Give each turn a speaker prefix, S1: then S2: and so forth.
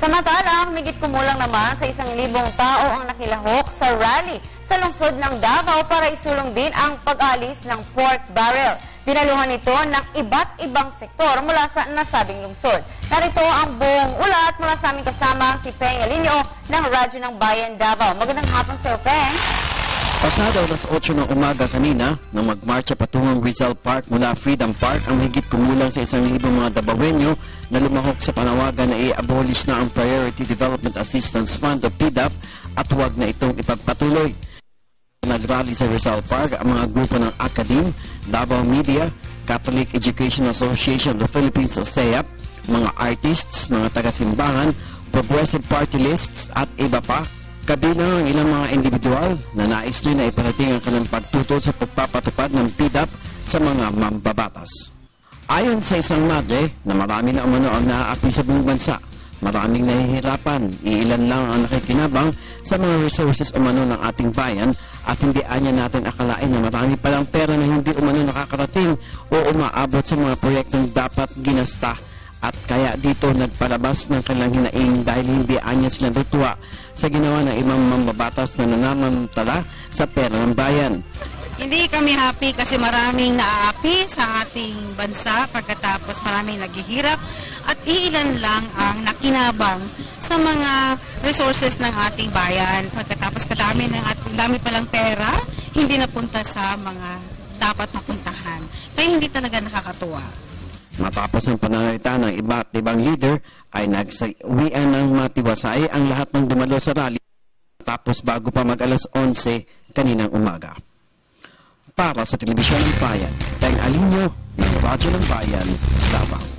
S1: Samantala, humigit kumulang naman sa 1,000 tao ang nakilahok sa rally sa lungsod ng Davao para isulong din ang pag-alis ng pork barrel. Dinaluhan ito ng iba't ibang sektor mula sa nasabing lungsod. Narito ang buong ulat mula sa aming kasama si Peng Elinio ng Radyo ng Bayan Davao. Magandang hapon sa iyo, Peng.
S2: Pasado alas 8 ng umaga kanina, nang magmarcha patungong Rizal Park mula Freedom Park, ang higit kumulang sa 1,000 mga Davaoenyo na lumahok sa panawagan na i-abolish na ang Priority Development Assistance Fund o PDAF at huwag na itong ipagpatuloy. Nagrally sa Rizal Park ang mga grupo ng Academe, Davao Media, Catholic Education Association of the Philippines o CEAP, mga artists, mga taga-simbahan, progressive party lists at iba pa. Kabilang ang ilang mga individual na nais rin na iparating ang kanilang pagtutol sa pagpapatupad ng PDAP sa mga mambabatas. Ayon sa isang madre na marami na umano ang naaapi sa buong bansa, maraming nahihirapan, iilan lang ang nakikinabang sa mga resources umano ng ating bayan at hindi anya natin akalain na marami palang pera na hindi umano nakakarating o umaabot sa mga proyektong dapat ginasta. At kaya dito nagpalabas ng kanilang hinaing dahil hindi anya sila natutuwa sa ginawa ng ibang mambabatas na nananamantala sa pera ng bayan.
S3: Hindi kami happy kasi maraming naaapi sa ating bansa pagkatapos maraming naghihirap at iilan lang ang nakinabang sa mga resources ng ating bayan. Pagkatapos dami palang pera, hindi napunta sa mga dapat mapuntahan. Kaya hindi talaga nakakatuwa.
S2: Matapos ang pananalita ng iba't ibang leader ay nagsawian ng matiwasay ang lahat ng dumalo sa rally tapos bago pa mag-alas 11 kaninang umaga. Para sa Telebisyon ng Bayan, Peng Elinio ng Radyo ng Bayan, Davao.